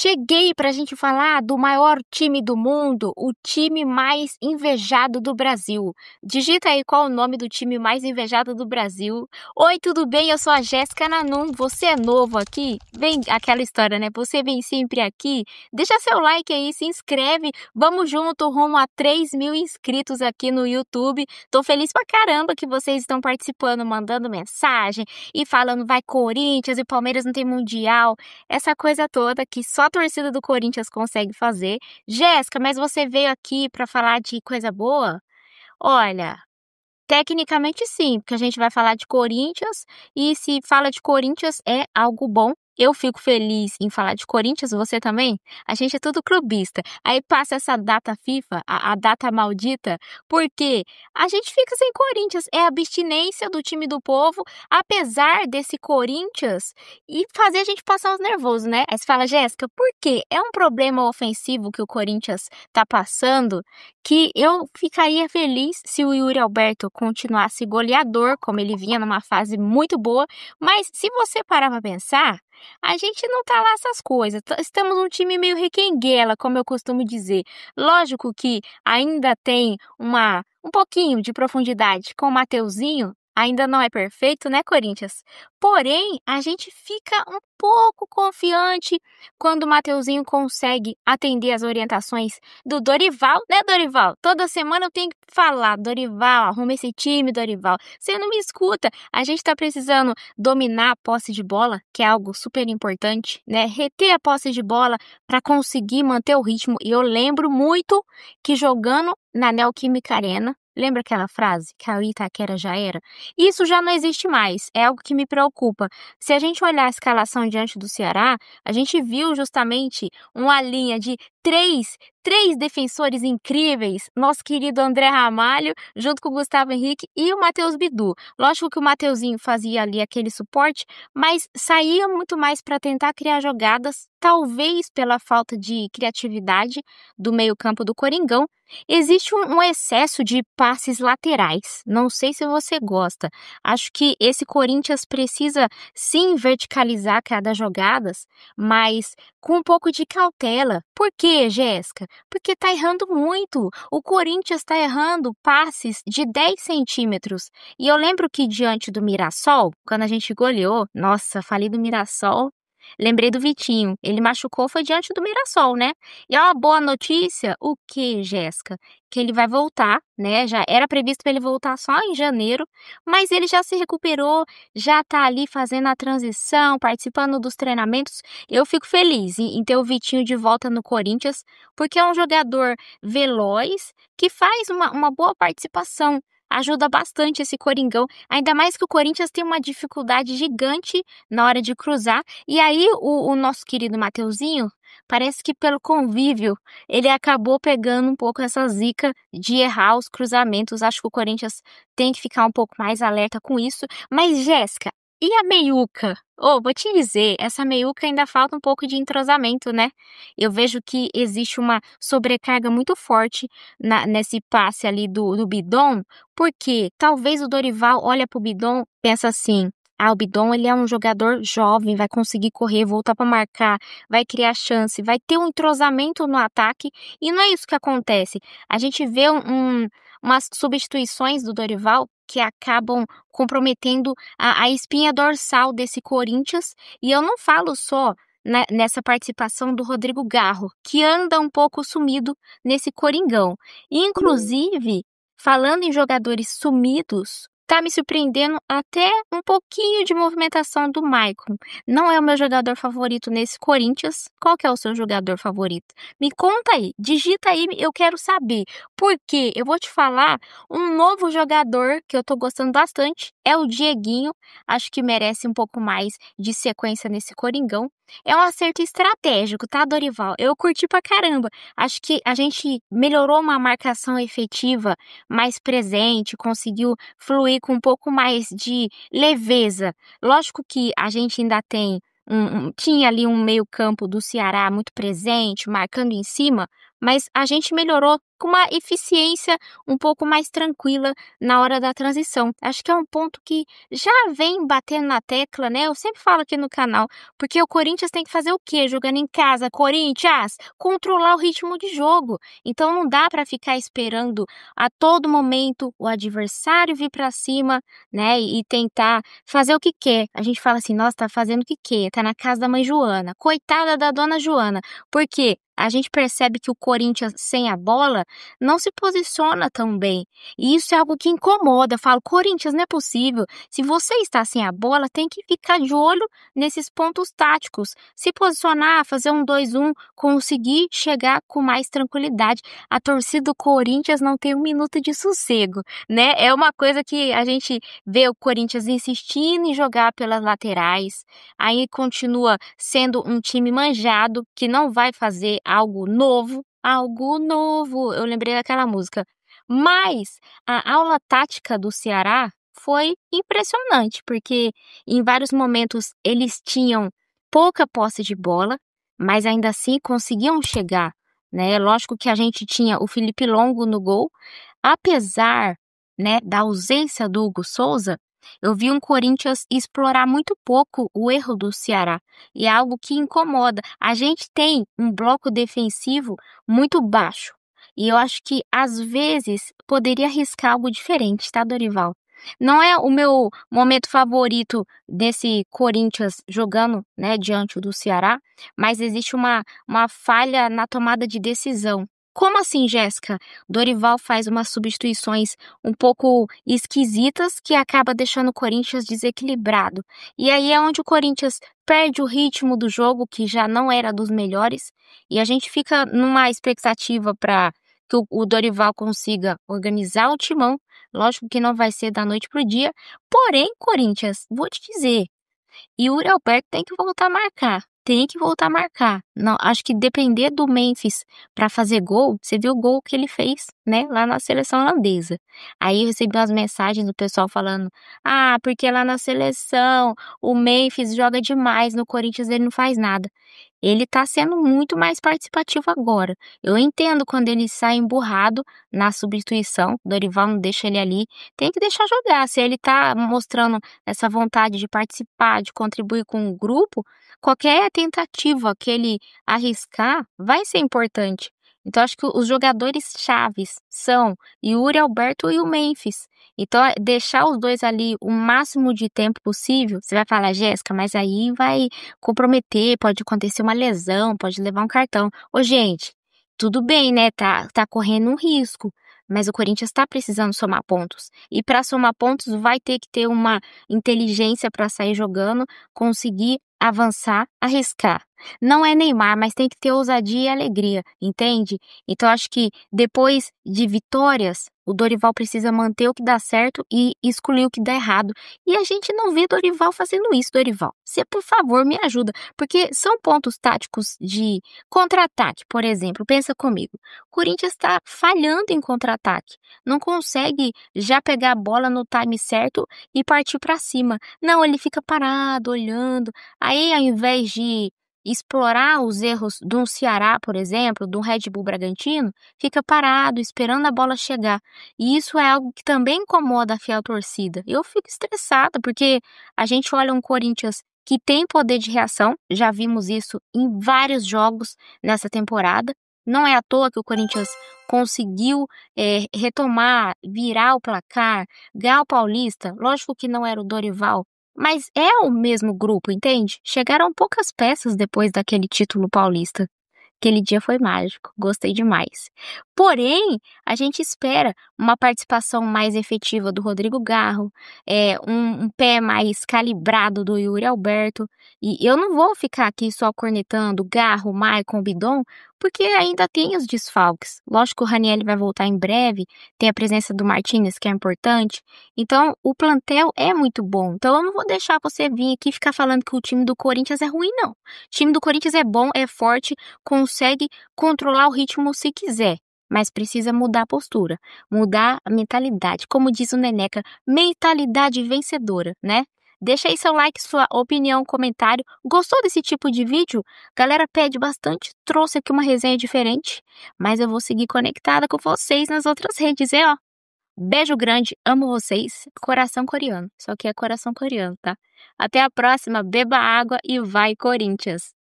Cheguei para a gente falar do maior time do mundo, o time mais invejado do Brasil. Digita aí qual o nome do time mais invejado do Brasil. Oi, tudo bem? Eu sou a Jéssica Nanum. Você é novo aqui? Vem aquela história, né? Você vem sempre aqui? Deixa seu like aí, se inscreve. Vamos junto, rumo a 3.000 inscritos aqui no YouTube. Tô feliz pra caramba que vocês estão participando, mandando mensagem e falando vai Corinthians e Palmeiras não tem mundial. Essa coisa toda que só a torcida do Corinthians consegue fazer. Jéssica, mas você veio aqui para falar de coisa boa? Olha, tecnicamente sim, porque a gente vai falar de Corinthians e se fala de Corinthians é algo bom. Eu fico feliz em falar de Corinthians, você também? A gente é tudo clubista. Aí passa essa data FIFA, a data maldita, porque a gente fica sem Corinthians. É a abstinência do time do povo, apesar desse Corinthians, e fazer a gente passar os nervosos, né? Aí você fala, Jéssica, por quê? É um problema ofensivo que o Corinthians tá passando, que eu ficaria feliz se o Yuri Alberto continuasse goleador, como ele vinha numa fase muito boa, mas se você parar pra pensar, a gente não tá lá essas coisas. Estamos um time meio requenguela, como eu costumo dizer. Lógico que ainda tem um pouquinho de profundidade com o Mateuzinho. Ainda não é perfeito, né, Corinthians? Porém, a gente fica um pouco confiante quando o Mateuzinho consegue atender as orientações do Dorival, né, Dorival? Toda semana eu tenho que falar, Dorival, arruma esse time, Dorival. Você não me escuta. A gente tá precisando dominar a posse de bola, que é algo super importante, né? Reter a posse de bola para conseguir manter o ritmo. E eu lembro muito que jogando na Neoquímica Arena, lembra aquela frase? Que a Itaquera já era? Isso já não existe mais. É algo que me preocupa. Se a gente olhar a escalação diante do Ceará, a gente viu justamente uma linha de três defensores incríveis. Nosso querido André Ramalho, junto com o Gustavo Henrique e o Matheus Bidu. Lógico que o Mateuzinho fazia ali aquele suporte, mas saía muito mais para tentar criar jogadas, talvez pela falta de criatividade do meio-campo do Coringão. Existe um excesso de passes laterais. Não sei se você gosta. Acho que esse Corinthians precisa sim verticalizar cada jogada, mas com um pouco de cautela. Por quê, Jéssica? Porque tá errando muito. O Corinthians tá errando passes de 10 centímetros. E eu lembro que diante do Mirassol, quando a gente goleou, nossa, falei do Mirassol, lembrei do Vitinho. Ele machucou, foi diante do Mirassol, né? E é uma boa notícia, o que, Jéssica? Que ele vai voltar, né? Já era previsto para ele voltar só em janeiro, mas ele já se recuperou, já tá ali fazendo a transição, participando dos treinamentos. Eu fico feliz em ter o Vitinho de volta no Corinthians, porque é um jogador veloz que faz uma boa participação. Ajuda bastante esse Coringão, ainda mais que o Corinthians tem uma dificuldade gigante na hora de cruzar. E aí o nosso querido Mateuzinho, parece que pelo convívio, ele acabou pegando um pouco essa zica de errar os cruzamentos. Acho que o Corinthians tem que ficar um pouco mais alerta com isso. Mas, Jéssica, e a meiuca? Vou te dizer, essa meiuca ainda falta um pouco de entrosamento, né? Eu vejo que existe uma sobrecarga muito forte nesse passe ali do Bidon, porque talvez o Dorival olha pro Bidon, pensa assim, o Bidon ele é um jogador jovem, vai conseguir correr, voltar para marcar, vai criar chance, vai ter um entrosamento no ataque, e não é isso que acontece. A gente vê umas substituições do Dorival que acabam comprometendo a espinha dorsal desse Corinthians, e eu não falo só nessa participação do Rodrigo Garro, que anda um pouco sumido nesse Coringão. Inclusive, falando em jogadores sumidos, tá me surpreendendo até um pouquinho de movimentação do Maicon. Não é o meu jogador favorito nesse Corinthians. Qual que é o seu jogador favorito? Me conta aí, digita aí, eu quero saber. Porque eu vou te falar, um novo jogador que eu tô gostando bastante é o Dieguinho. Acho que merece um pouco mais de sequência nesse Coringão. É um acerto estratégico, tá, Dorival? Eu curti pra caramba. Acho que a gente melhorou uma marcação efetiva, mais presente, conseguiu fluir com um pouco mais de leveza. Lógico que a gente ainda tem tinha ali um meio-campo do Ceará muito presente, marcando em cima, mas a gente melhorou com uma eficiência um pouco mais tranquila na hora da transição. Acho que é um ponto que já vem batendo na tecla, né? Eu sempre falo aqui no canal, porque o Corinthians tem que fazer o quê? Jogando em casa, Corinthians, controlar o ritmo de jogo. Então não dá para ficar esperando a todo momento o adversário vir para cima, né? E tentar fazer o que quer. A gente fala assim, nossa, tá fazendo o que quer, tá na casa da mãe Joana. Coitada da dona Joana. Por quê? A gente percebe que o Corinthians sem a bola não se posiciona tão bem. E isso é algo que incomoda. Eu falo, Corinthians, não é possível. Se você está sem a bola, tem que ficar de olho nesses pontos táticos. Se posicionar, fazer um 2-1, conseguir chegar com mais tranquilidade. A torcida do Corinthians não tem um minuto de sossego, né? É uma coisa que a gente vê o Corinthians insistindo em jogar pelas laterais. Aí continua sendo um time manjado que não vai fazer algo novo, algo novo. Eu lembrei daquela música. Mas a aula tática do Ceará foi impressionante, porque em vários momentos eles tinham pouca posse de bola, mas ainda assim conseguiam chegar, né? Lógico que a gente tinha o Felipe Longo no gol, apesar, né, da ausência do Hugo Souza. Eu vi um Corinthians explorar muito pouco o erro do Ceará e é algo que incomoda. A gente tem um bloco defensivo muito baixo e eu acho que às vezes poderia arriscar algo diferente, tá, Dorival? Não é o meu momento favorito desse Corinthians jogando, né, diante do Ceará, mas existe uma falha na tomada de decisão. Como assim, Jéssica? Dorival faz umas substituições um pouco esquisitas que acaba deixando o Corinthians desequilibrado. E aí é onde o Corinthians perde o ritmo do jogo, que já não era dos melhores, e a gente fica numa expectativa para que o Dorival consiga organizar o timão. Lógico que não vai ser da noite pro dia. Porém, Corinthians, vou te dizer, Yuri Alberto tem que voltar a marcar. Tem que voltar a marcar. Não, acho que depender do Memphis para fazer gol, você viu o gol que ele fez, né, lá na seleção holandesa. Aí eu recebi umas mensagens do pessoal falando: "Ah, porque lá na seleção o Memphis joga demais, no Corinthians ele não faz nada". Ele tá sendo muito mais participativo agora. Eu entendo quando ele sai emburrado na substituição, Dorival não deixa ele ali, tem que deixar jogar. Se ele tá mostrando essa vontade de participar, de contribuir com o grupo, qualquer tentativa que ele arriscar vai ser importante. Então, acho que os jogadores chaves são Yuri Alberto e o Memphis. Então, deixar os dois ali o máximo de tempo possível, você vai falar, Jéssica, mas aí vai comprometer, pode acontecer uma lesão, pode levar um cartão. Ô, gente, tudo bem, né? Tá correndo um risco, mas o Corinthians tá precisando somar pontos. E para somar pontos, vai ter que ter uma inteligência para sair jogando, conseguir avançar, arriscar. Não é Neymar, mas tem que ter ousadia e alegria, entende? Então acho que depois de vitórias, o Dorival precisa manter o que dá certo e excluir o que dá errado. E a gente não vê Dorival fazendo isso, Dorival. Você, por favor, me ajuda, porque são pontos táticos de contra-ataque, por exemplo. Pensa comigo. O Corinthians está falhando em contra-ataque. Não consegue já pegar a bola no time certo e partir para cima. Não, ele fica parado, olhando. Aí, ao invés de explorar os erros de um Ceará, por exemplo, de um Red Bull Bragantino, fica parado, esperando a bola chegar. E isso é algo que também incomoda a fiel torcida. Eu fico estressada, porque a gente olha um Corinthians que tem poder de reação, já vimos isso em vários jogos nessa temporada. Não é à toa que o Corinthians conseguiu retomar, virar o placar, ganhar o Paulista. Lógico que não era o Dorival, mas é o mesmo grupo, entende? Chegaram poucas peças depois daquele título paulista. Aquele dia foi mágico, gostei demais. Porém, a gente espera uma participação mais efetiva do Rodrigo Garro, um pé mais calibrado do Yuri Alberto. E eu não vou ficar aqui só cornetando Garro, Maicon, Bidon, porque ainda tem os desfalques. Lógico que o Ranieri vai voltar em breve, tem a presença do Martínez, que é importante. Então, o plantel é muito bom. Então, eu não vou deixar você vir aqui e ficar falando que o time do Corinthians é ruim, não. O time do Corinthians é bom, é forte, consegue controlar o ritmo se quiser. Mas precisa mudar a postura, mudar a mentalidade. Como diz o Neneca, mentalidade vencedora, né? Deixa aí seu like, sua opinião, comentário. Gostou desse tipo de vídeo? Galera pede bastante, trouxe aqui uma resenha diferente, mas eu vou seguir conectada com vocês nas outras redes, ó. Beijo grande, amo vocês. Coração coreano, só que é coração coreano, tá? Até a próxima, beba água e vai Corinthians!